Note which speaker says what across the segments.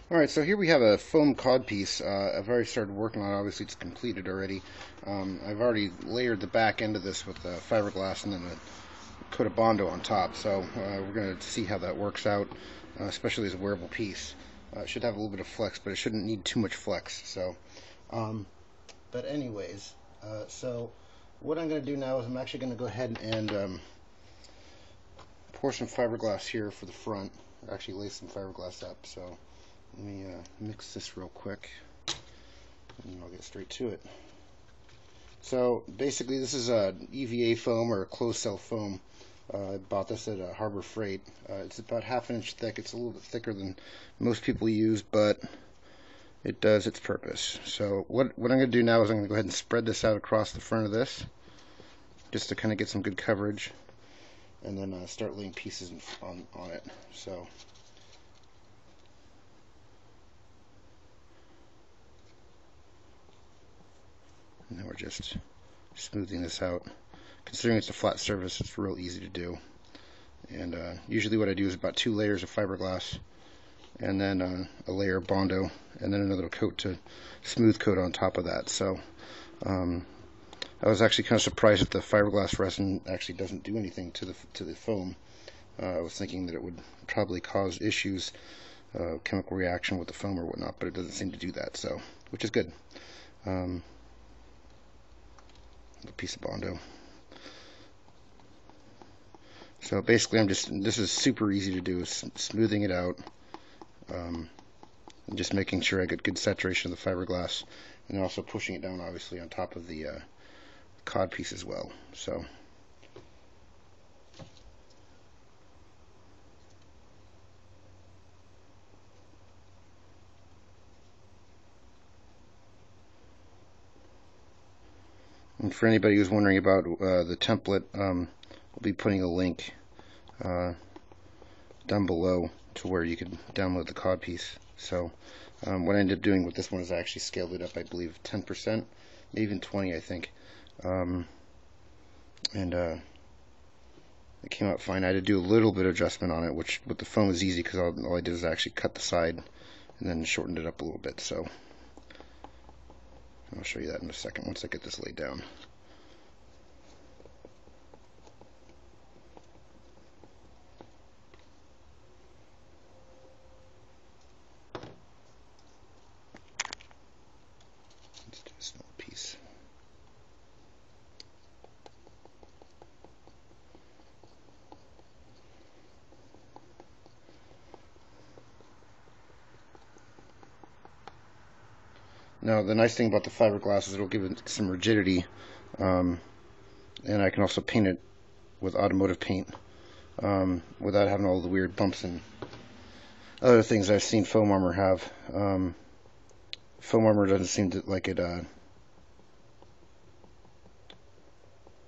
Speaker 1: Alright, so here we have a foam cod piece. I've already started working on it. Obviously it's completed already. I've already layered the back end of this with fiberglass and then a coat of Bondo on top. So we're going to see how that works out, especially as a wearable piece. It should have a little bit of flex, but it shouldn't need too much flex. But anyways, so what I'm going to do now is I'm actually going to go ahead and pour some fiberglass here for the front. Actually lay some fiberglass up. So let me mix this real quick and I'll get straight to it. So basically this is a EVA foam or a closed cell foam. I bought this at Harbor Freight. It's about ½ inch thick. It's a little bit thicker than most people use, but it does its purpose. So what I'm going to do now is I'm going to go ahead and spread this out across the front of this just to kind of get some good coverage, and then start laying pieces on it. So and then we're just smoothing this out. Considering it's a flat surface, it's real easy to do. And usually what I do is about 2 layers of fiberglass, and then a layer of Bondo, and then another coat to smooth coat on top of that. So I was actually kind of surprised that the fiberglass resin actually doesn't do anything to the foam. I was thinking that it would probably cause issues, chemical reaction with the foam or whatnot, but it doesn't seem to do that. So, which is good. A piece of Bondo. So basically this is super easy to do, smoothing it out, and just making sure I get good saturation of the fiberglass, and also pushing it down obviously on top of the cod piece as well. So and for anybody who's wondering about the template, I'll be putting a link down below to where you can download the cod piece. So what I ended up doing with this one is I actually scaled it up, I believe 10%, maybe even 20, I think. And it came out fine. I had to do a little bit of adjustment on it, which with the foam is easy because all I did is actually cut the side and then shortened it up a little bit. So I'll show you that in a second once I get this laid down. Let's do a small piece. Now the nice thing about the fiberglass is it'll give it some rigidity, and I can also paint it with automotive paint without having all the weird bumps and other things I've seen foam armor have. Foam armor doesn't seem to like it.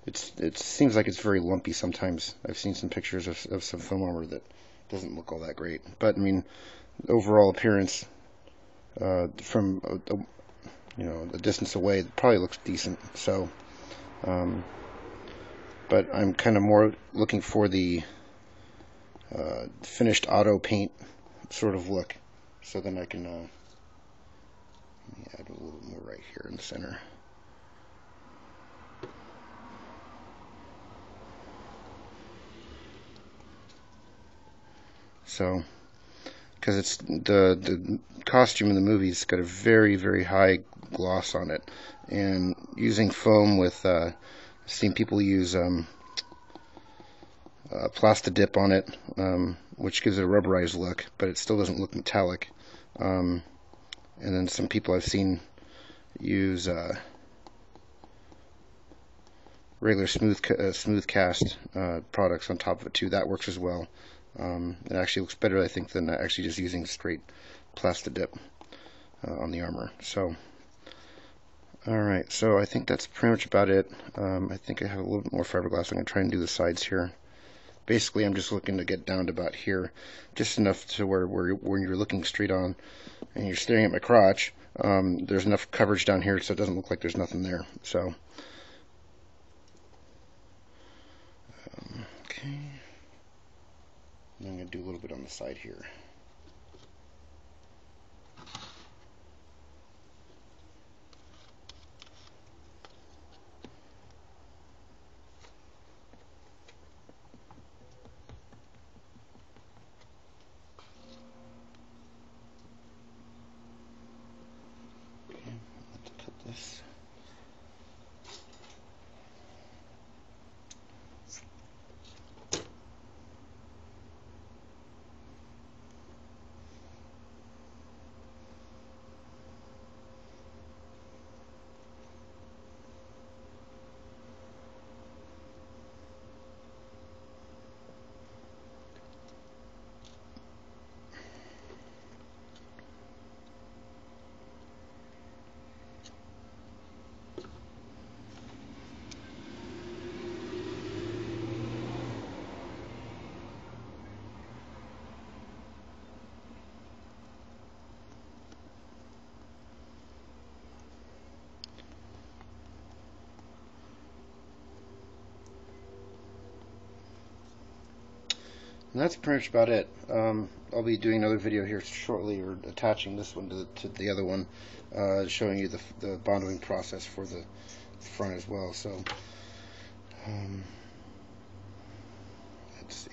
Speaker 1: It seems like it's very lumpy sometimes. I've seen some pictures of some foam armor that doesn't look all that great. But I mean, overall appearance from a distance away, it probably looks decent. So, but I'm kind of more looking for the finished auto paint sort of look. So then I can let me add a little more right here in the center. So, because it's the costume in the movie's got a very, very high gloss on it, and using foam with I've seen people use Plastidip on it, which gives it a rubberized look, but it still doesn't look metallic. And then some people I've seen use regular smooth cast products on top of it too. That works as well. It actually looks better, I think, than actually just using straight Plastidip on the armor. So, alright, so I think that's pretty much about it. I think I have a little bit more fiberglass. I'm going to try and do the sides here. Basically, I'm just looking to get down to about here, just enough to where when you're looking straight on and you're staring at my crotch, there's enough coverage down here so it doesn't look like there's nothing there. So, okay. And I'm going to do a little bit on the side here. this. And that's pretty much about it. I'll be doing another video here shortly, or attaching this one to the other one, showing you the bondoing process for the front as well. So, let's see.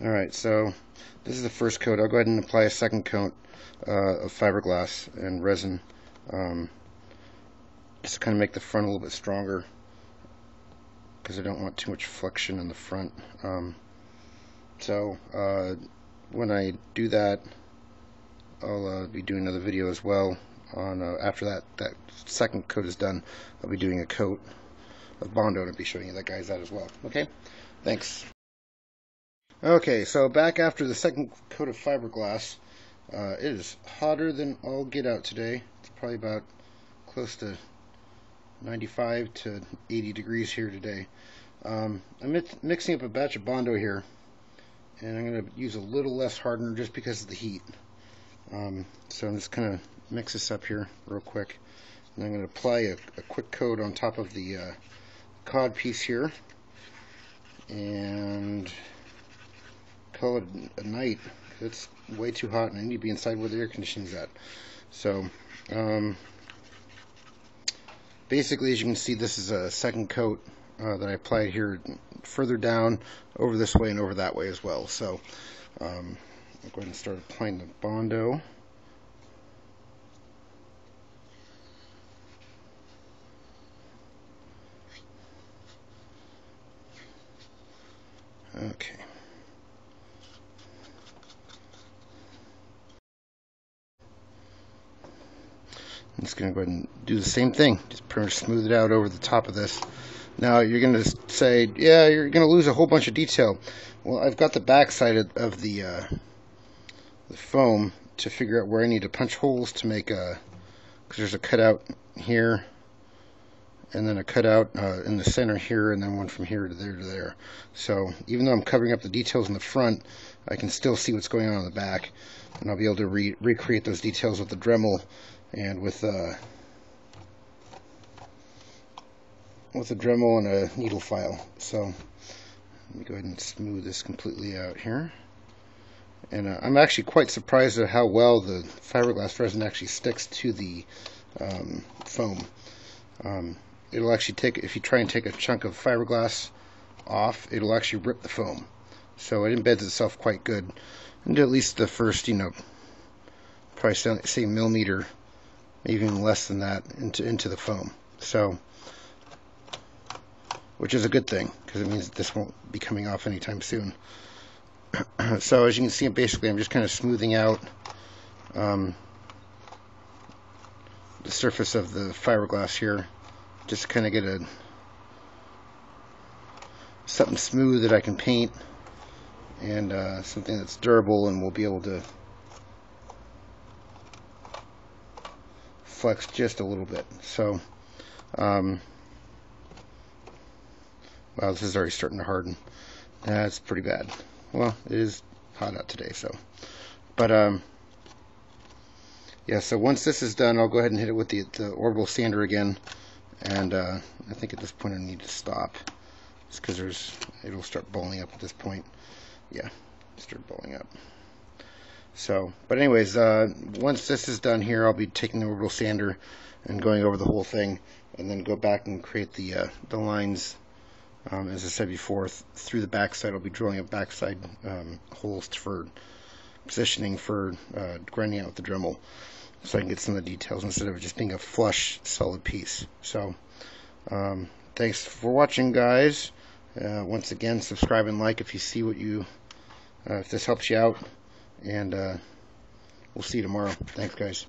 Speaker 1: Alright, so this is the first coat. I'll go ahead and apply a second coat of fiberglass and resin, just to kind of make the front a little bit stronger, because I don't want too much flexion in the front. So when I do that, I'll be doing another video as well on after that second coat is done. I'll be doing a coat of Bondo, and I'll be showing you that guys that as well. Okay, thanks. Okay, so back after the second coat of fiberglass. It is hotter than all get out today. It's probably about close to 95 to 80 degrees here today. I'm mixing up a batch of Bondo here, and I'm going to use a little less hardener just because of the heat. So I'm just going to mix this up here real quick, and I'm going to apply a quick coat on top of the COD piece here, and call it a night. It's way too hot, and I need to be inside where the air conditioning's at. So basically, as you can see, this is a second coat that I applied here, further down, over this way and over that way as well. So I'll go ahead and start applying the Bondo. Okay. I'm just going to go ahead and do the same thing. Just pretty much smooth it out over the top of this. Now you're going to say, yeah, you're going to lose a whole bunch of detail. Well, I've got the back side of the foam to figure out where I need to punch holes to make a, because there's a cutout here, and then a cutout in the center here, and then one from here to there to there. So even though I'm covering up the details in the front, I can still see what's going on in the back, and I'll be able to recreate those details with the Dremel and with a Dremel and a needle file. So let me go ahead and smooth this completely out here. And I'm actually quite surprised at how well the fiberglass resin actually sticks to the foam. It'll actually take, if you try and take a chunk of fiberglass off, it'll actually rip the foam. So it embeds itself quite good into at least the first, probably say millimeter, even less than that, into the foam. So, which is a good thing, because it means this won't be coming off anytime soon. So as you can see, basically I'm just kind of smoothing out the surface of the fiberglass here, just to kind of get something smooth that I can paint, and something that's durable and will be able to flex just a little bit. So wow, this is already starting to harden. That's pretty bad. Well, it is hot out today, so. But yeah, so once this is done, I'll go ahead and hit it with the orbital sander again, and I think at this point I need to stop, just because it'll start balling up at this point. Yeah, start balling up. So, but anyways, once this is done here, I'll be taking the orbital sander and going over the whole thing, and then go back and create the lines, as I said before, through the backside. I'll be drilling up backside holes for positioning for grinding out with the Dremel, so I can get some of the details instead of it just being a flush solid piece. So thanks for watching, guys. Once again, subscribe and like if you see what you if this helps you out, and we'll see you tomorrow. Thanks, guys.